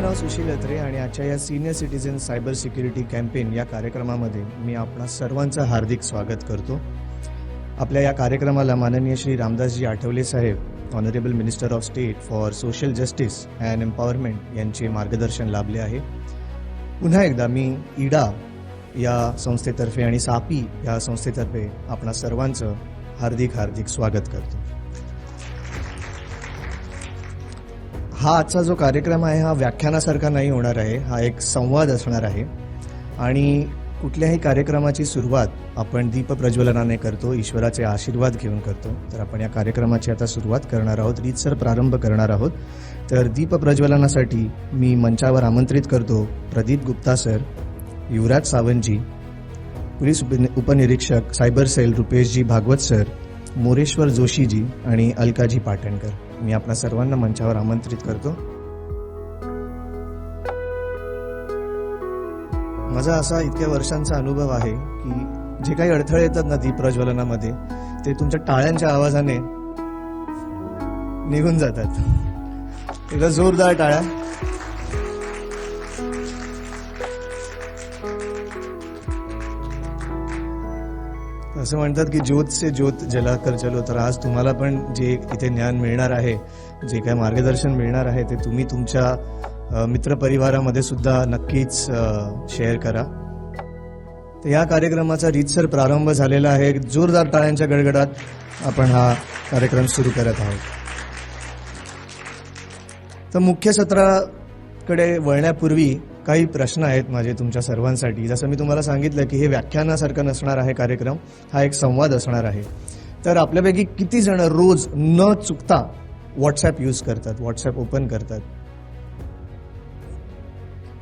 नाव सुशील अत्रे आणि आजच्या या senior citizen cyber security campaign या कार्यक्रमामध्ये मी आपणा सर्वांचं हार्दिक स्वागत करतो. आपल्या या कार्यक्रमाला माननीय श्री रामदासजी आठवले साहेब, honourable minister of state for social justice and empowerment यांचे मार्गदर्शन लाभले आहे. पुन्हा एकदा मी इडा या संस्थेतर्फे आणि सापी या संस्थेतर्फे आपणा सर्वांचं हार्दिक हार्दिक स्वागत करतो. हा आजचा जो कार्यक्रम आहे हा व्याख्यानासारखा नाही होणार आहे, हा एक संवाद असणार आहे. आणि कुठल्याही कार्यक्रमाची सुरुवात आपण दीपप्रज्वलनाने करतो, ईश्वराचे आशीर्वाद घेऊन करतो. तर आपण या कार्यक्रमाची आता सुरुवात करणार आहोत, रीतसर प्रारंभ करणार आहोत. तर दीपप्रज्वलनासाठी मी मंचावर आमंत्रित करतो प्रदीप गुप्ता सर, युवराज सावंतजी, पोलीस उपनिरीक्षक cyber cell Rupeshji Bhagwat sir, Moreshwar Joshiji आणि अलकाजी पाटणकर. मी आपल्या सर्वांना मंचावर आमंत्रित करतो. माझा असा इतक्या वर्षांचा अनुभव आहे की जे काही अडथळे येतात ना दीपप्रज्वलनामध्ये, ते तुमच्या टाळ्यांच्या आवाजाने निघून जातात. एकदा जोरदार टाळ्या. असं म्हणतात की ज्योत से ज्योत जलाकर चलो. तर आज तुम्हाला पण जे इथे ज्ञान मिळणार आहे, जे काय मार्गदर्शन मिळणार आहे, ते तुम्ही तुमच्या मित्रपरिवारामध्ये सुद्धा नक्कीच शेअर करा. तर या कार्यक्रमाचा रीतसर प्रारंभ झालेला आहे. जोरदार टाळ्यांच्या गडगडात आपण हा कार्यक्रम सुरू करत आहोत. तर मुख्य सत्राकडे वळण्यापूर्वी काही प्रश्न आहेत माझे तुमच्या सर्वांसाठी. जसं मी तुम्हाला सांगितलं की हे व्याख्यानासारखं नसणार आहे कार्यक्रम, हा एक संवाद असणार आहे. तर आपल्यापैकी किती जण रोज न चुकता व्हॉट्सॲप यूज करतात, व्हॉट्सॲप ओपन करतात?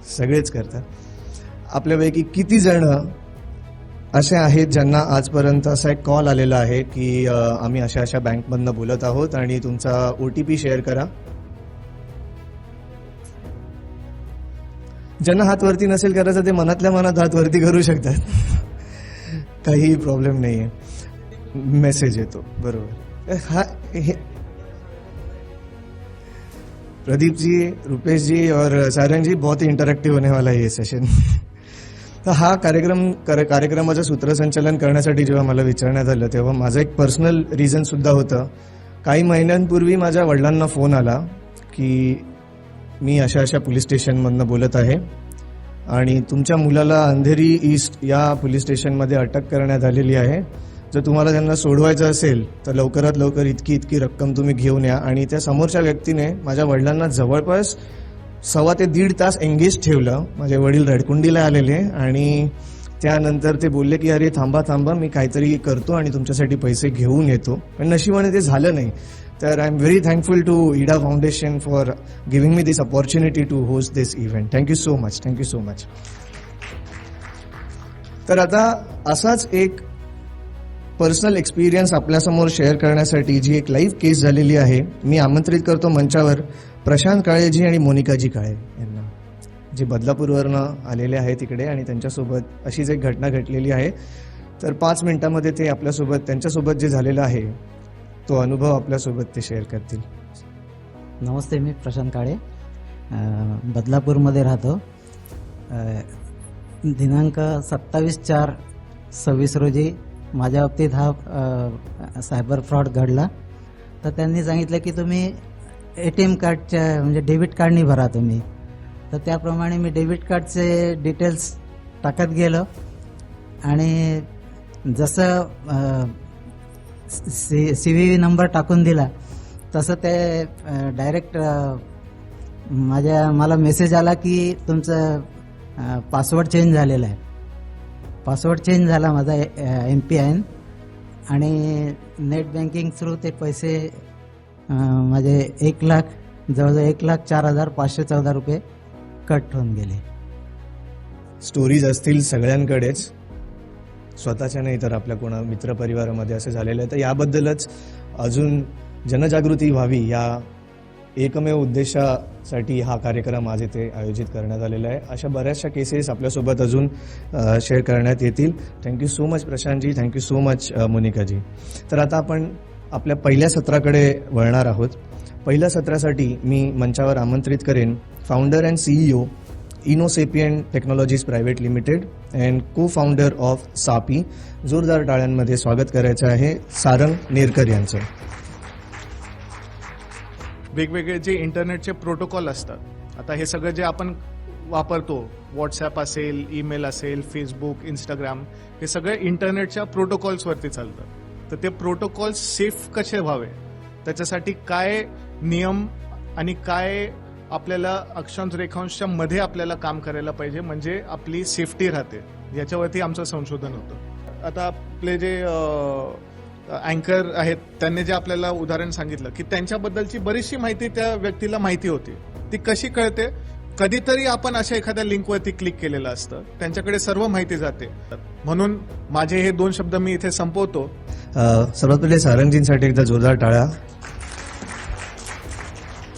सगळेच करतात. आपल्यापैकी किती जण असे आहेत ज्यांना आजपर्यंत असा एक कॉल आलेला आहे की आम्ही अशा अशा बँकमधनं बोलत आहोत आणि तुमचा OTP शेअर करा? ज्यांना हात वरती नसेल करायचं ते मनातल्या मनात हात वरती करू शकतात, काही प्रॉब्लेम नाही आहे. मेसेज येतो बरोबर. हा हे प्रदीप जी, रुपेश जी और सारंग जी, बहुत ही इंटरॅक्टिव्ह होने वाला है ये सेशन. तर हा कार्यक्रमाचं सूत्रसंचालन करण्यासाठी जेव्हा मला विचारण्यात आलं तेव्हा माझं एक पर्सनल रिझन सुद्धा होतं. काही महिन्यांपूर्वी माझ्या वडिलांना फोन आला की मी अशा अशा पोलीस स्टेशनमधनं बोलत आहे आणि तुमच्या मुलाला अंधेरी ईस्ट या पोलीस स्टेशनमध्ये अटक करण्यात आलेली आहे. जर तुम्हाला त्यांना सोडवायचं असेल तर लवकरात लवकर इतकी रक्कम तुम्ही घेऊन या. आणि त्या समोरच्या व्यक्तीने माझ्या वडिलांना जवळपास 1.25 ते 1.5 तास एंगेज ठेवलं. माझे वडील रडकुंडीला आलेले आणि त्यानंतर ते बोलले की अरे थांबा मी काहीतरी करतो आणि तुमच्यासाठी पैसे घेऊन येतो. पण नशिबाने ते झालं नाही. तर I am very thankful to Ida foundation for giving me this opportunity to host this event. Thank you so much, thank you so much. तर आता असाच एक पर्सनल एक्सपिरियन्स आपल्यासमोर शेअर करण्यासाठी जी एक लाईव्ह केस झालेली आहे, मी आमंत्रित करतो मंचावर प्रशांत काळेजी आणि मोनिकाजी काळे यांना, जे बदलापूरवरनं आलेले आहेत इकडे आणि त्यांच्यासोबत अशीच एक घटना घडलेली आहे. तर 5 मिनिटांमध्ये ते आपल्यासोबत, त्यांच्यासोबत जे झालेलं आहे तो अनुभव आपल्यासोबत ते शेअर करतील. नमस्ते, मी प्रशांत काळे, बदलापूरमध्ये राहतो. दिनांक 27/4/26 रोजी माझ्या बाबतीत हा सायबर फ्रॉड घडला. तर त्यांनी सांगितलं की तुम्ही ATM कार्डच्या म्हणजे डेबिट कार्डनी भरा तुम्ही. तर त्याप्रमाणे मी डेबिट कार्डचे डिटेल्स टाकत गेलो आणि जसं CVV नंबर टाकून दिला तसं ते डायरेक्ट मला मेसेज आला की तुमचं पासवर्ड चेंज झालेला आहे. पासवर्ड चेंज झाला माझा MPIN आणि नेट बँकिंग थ्रू ते पैसे माझे 1,00,000 जवळजवळ 1,04,514 रुपये कट होऊन गेले. स्टोरीज असतील सगळ्यांकडेच, स्वतःच्या नाही तर आपल्या कोणा मित्रपरिवारामध्ये असं झालेलं आहे. तर याबद्दलच अजून जनजागृती व्हावी या एकमेव उद्देशासाठी हा कार्यक्रम आज इथे आयोजित करण्यात आलेला आहे. अशा बऱ्याचशा केसेस आपल्यासोबत अजून शेअर करण्यात येतील. Thank you so much Prashantji, thank you so much Monikaji. तर आता आपण आपल्या पहिल्या सत्राकडे वळणार आहोत. पहिल्या सत्रासाठी मी मंचावर आमंत्रित करेन founder and CEO Innosapien technologies private limited and co founder of सापी. जोरदार टाळ्यांमध्ये स्वागत करायचं आहे सारंग नेरकर यांचं. वेगवेगळे जे इंटरनेटचे प्रोटोकॉल असतात, आता हे सगळं जे आपण वापरतो, व्हॉट्सॲप असेल, ईमेल असेल, फेसबुक, इंस्टाग्राम, हे सगळे इंटरनेटच्या प्रोटोकॉल्सवरती चालतात. तर ते प्रोटोकॉल सेफ कसे व्हावे, त्याच्यासाठी काय नियम आणि काय आपल्याला अक्षांश रेखांशच्या मध्ये आपल्याला काम करायला पाहिजे, म्हणजे आपली सेफ्टी राहते, याच्यावरती आमचं संशोधन होतं. आता आपले जे अँकर आहेत त्यांनी जे आपल्याला उदाहरण सांगितलं की त्यांच्याबद्दलची बरीचशी माहिती त्या व्यक्तीला माहिती होती. ती कशी कळते? कधीतरी आपण अशा एखाद्या लिंकवरती क्लिक केलेलं असतं, त्यांच्याकडे सर्व माहिती जाते. म्हणून माझे हे 2 शब्द मी इथे संपवतो. सर्वात पहिले सारंगजींसाठी एकदा जोरदार टाळ्या.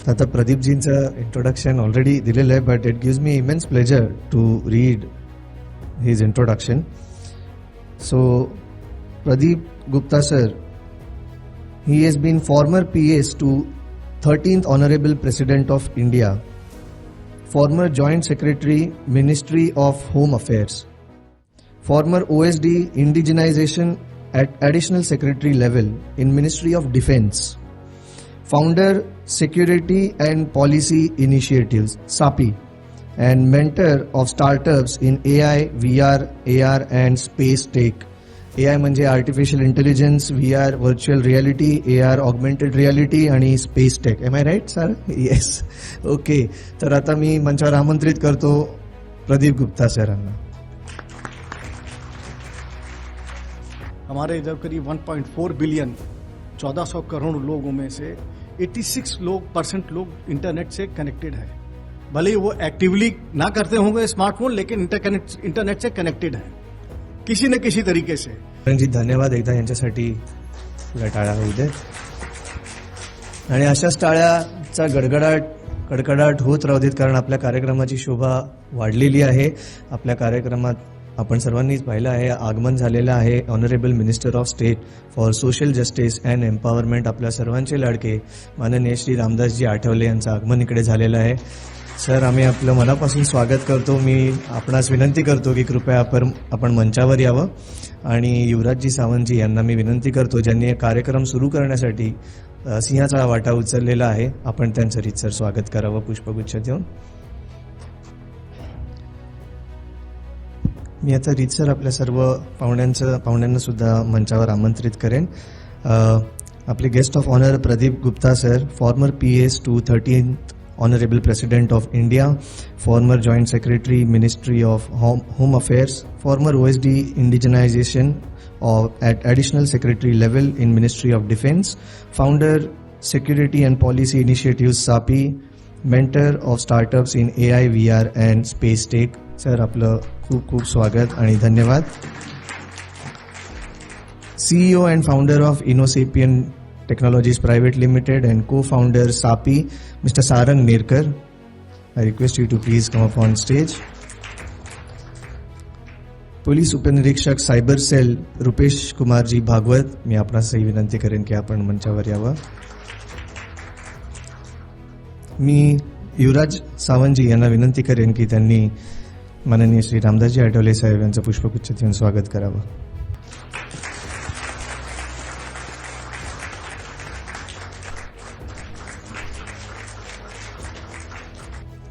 आता प्रदीपजींचं इंट्रोडक्शन ऑलरेडी दिलेलं आहे, but it gives me immense pleasure to read his introduction. So Pradeep Gupta sir, he has been former PS to 13th Honorable President of India, former Joint Secretary, Ministry of Home Affairs, former OSD Indigenization at Additional Secretary level in Ministry of Defence, founder Security and Policy Initiatives, SAPI, and mentor of startups in AI, VR, AR and Space Tech. AI म्हणजे artificial intelligence, VR, virtual reality, AR, augmented reality आणि space tech. Am I right sir? Yes. Okay, तर आता मी मंचावर आमंत्रित करतो प्रदीप गुप्ता सरांना. हमारे इधर करीब 1.4 बिलियन 1400 करोड़ लोगों में से 86% लोग इंटरनेट से कनेक्टेड है. भले ही वो एक्टिवली ना करते होंगे स्मार्टफोन, लेकिन इंटरनेट से कनेक्टेड है किसी न किसी तरीके से. रणजित, धन्यवाद एकदा यांच्यासाठी. टाळ्या होऊ दे. आणि अशाच टाळ्याचा कडकडाट होत राहू देत, कारण आपल्या कार्यक्रमाची शोभा वाढलेली आहे. आपल्या कार्यक्रमात आपण सर्वांनीच पाहिलं आहे, आगमन झालेलं आहे honourable minister of state for social justice and empowerment, आपल्या सर्वांचे लाडके माननीय श्री रामदासजी आठवले यांचं आगमन इकडे झालेलं आहे. सर, आम्ही आपलं मनापासून स्वागत करतो. मी आपणास विनंती करतो की कृपया आपण मंचावर यावं. आणि युवराजजी सावंतजी यांना मी विनंती करतो, ज्यांनी कार्यक्रम सुरू करण्यासाठी सिंहाचा वाटा उचललेला आहे, आपण त्यांचं रीतसर स्वागत करावं पुष्पगुच्छ देऊन. मी आता रीतसर आपल्या सर्व पाहुण्यांना सुद्धा मंचावर आमंत्रित करेन. आपले guest of honour Pradeep Gupta sir, former PS to 13th Honorable President of India, former Joint Secretary, Ministry of Home Affairs, former OSD Indigenization at Additional Secretary level in Ministry of Defence, founder Security and Policy Initiatives SAPI, mentor of startups in AI, VR and Space Tech. Sir, आपलं खूप खूप स्वागत आणि धन्यवाद. CEO and founder of Innosapian Technologies Private Limited and co-founder SAPI, Mr. Sarang Nerkar. I request you to please come up on stage. Police उपनिरीक्षक cyber sale Rupesh कुमारजी भागवत, मी आपणासही विनंती करेन की आपण मंचावर यावं. मी युवराज सावंतजी यांना विनंती करेन की त्यांनी माननीय श्री रामदासजी आठवले साहेब यांचं पुष्पगुच्छ देऊन स्वागत करावं.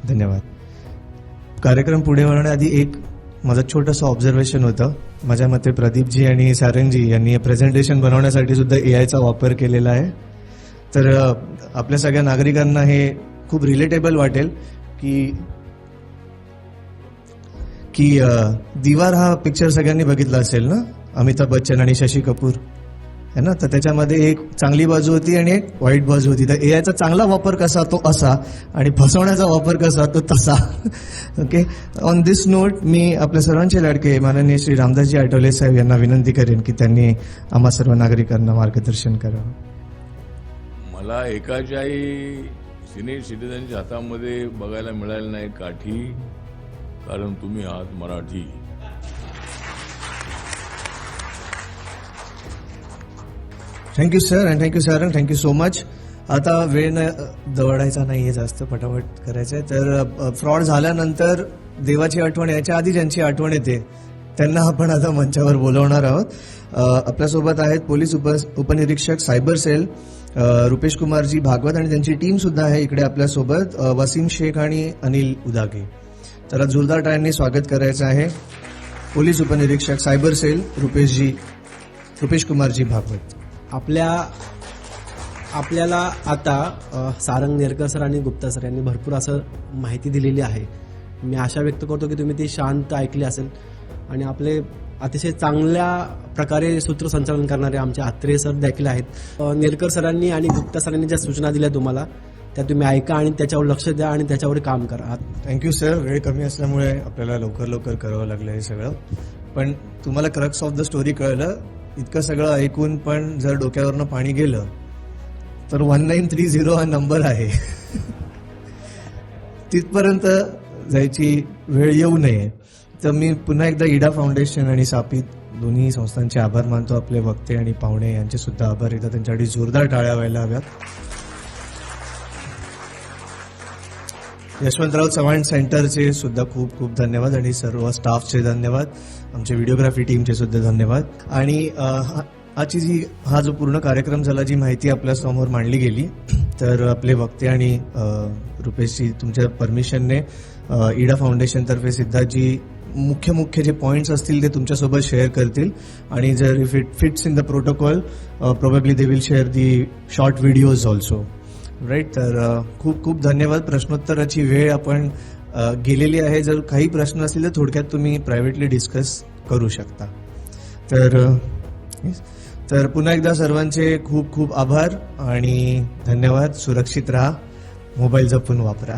धन्यवाद. कार्यक्रम पुढे वळण्याआधी एक माझं छोटंसं ऑब्झर्वेशन होतं. माझ्या मते प्रदीपजी आणि सारंगजी यांनी प्रेझेंटेशन बनवण्यासाठी सुद्धा AIचा वापर केलेला आहे. तर आपल्या सगळ्या नागरिकांना हे खूप रिलेटेबल वाटेल की दीवार हा पिक्चर सगळ्यांनी बघितला असेल ना, अमिताभ बच्चन आणि शशी कपूर है ना. तर त्याच्यामध्ये एक चांगली बाजू होती आणि एक वाईट बाजू होती. तर AIचा चांगला वापर कसा तो असा आणि फसवण्याचा वापर कसा तो तसा. ओके, ऑन दिस नोट मी आपल्या सर्वांचे लाडके माननीय श्री रामदासजी आठवले साहेब यांना विनंती करेन की त्यांनी आम्हा सर्व नागरिकांना मार्गदर्शन करावं. मला एकाच्याही सिनियर सिटीजनच्या हातामध्ये बघायला मिळालं नाही काठी, कारण तुम्ही आहात Marathi. Thank you sir, and thank you sir, and thank you so much. आता वेळ दवडायचा नाहीये, जास्त पटापट करायचंय. तर फ्रॉड झाल्यानंतर देवाची आठवण याच्या आधी ज्यांची आठवण येते त्यांना आपण आता मंचावर बोलवणार आहोत. आपल्यासोबत आहेत पोलीस उपनिरीक्षक सायबर सेल रुपेश कुमारजी भागवत आणि त्यांची टीम सुद्धा आहे इकडे आपल्यासोबत, वसीम शेख आणि अनिल उदागे. तर जोरदार टाळ्यांनी स्वागत करायचं आहे पोलीस उपनिरीक्षक सायबर सेल रुपेश कुमारजी भागवत. आपल्याला आता सारंग नेरकर सर आणि गुप्ता सर यांनी भरपूर असं माहिती दिलेली आहे. मी आशा व्यक्त करतो की तुम्ही ती शांत ऐकली असेल आणि आपले अतिशय चांगल्या प्रकारे सूत्रसंचालन करणारे आमचे आत्रे सर देखील आहेत. नेरकर सरांनी आणि गुप्ता सरांनी ज्या सूचना दिल्या तुम्हाला त्या तुम्ही ऐका आणि त्याच्यावर लक्ष द्या आणि त्याच्यावर काम करा. Thank you sir. वेळ कमी असल्यामुळे आपल्याला लवकर करावं लागलं हे सगळं, पण तुम्हाला क्रक्स ऑफ द स्टोरी कळलं. इतकं सगळं ऐकून पण जर डोक्यावरनं पाणी गेलं तर 1930 हा नंबर आहे तिथपर्यंत जायची वेळ येऊ नये. तर मी पुन्हा एकदा इडा फाउंडेशन आणि सापित दोन्ही संस्थांचे आभार मानतो. आपले वक्ते आणि पाहुणे यांचे सुद्धा आभार. एकदा त्यांच्यासाठी जोरदार टाळ्या व्हायला हव्यात. यशवंतराव चव्हाण सेंटरचे सुद्धा खूप खूप धन्यवाद आणि सर्व स्टाफचे धन्यवाद. आमच्या व्हिडिओग्राफी टीमचे सुद्धा धन्यवाद. आणि हा जो पूर्ण कार्यक्रम झाला, जी माहिती आपल्या समोर मांडली गेली, तर आपले वक्ते आणि रुपेशजी तुमच्या परमिशनने इडा फाउंडेशन तर्फे सिद्धा जी मुख्य जे पॉइंट्स असतील ते तुमच्यासोबत शेअर करतील आणि जर if it fits in the protocol probably they will share the short videos also. Right. तर खूप खूप धन्यवाद. प्रश्नोत्तराची वेळ आपण गेलेली आहे. जर काही प्रश्न असतील तर थोडक्यात तुम्ही प्रायव्हेटली डिस्कस करू शकता. तर पुन्हा एकदा सर्वांचे खूप खूप आभार आणि धन्यवाद. सुरक्षित राहा, मोबाईल जपून वापरा.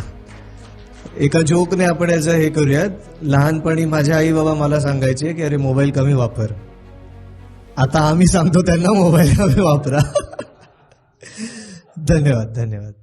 एका जोकने आपण याचं हे करूयात. लहानपणी माझे आई बाबा मला सांगायचे की अरे मोबाईल कमी वापर. आता आम्ही सांगतो त्यांना मोबाईल कमी वापरा. धन्यवाद.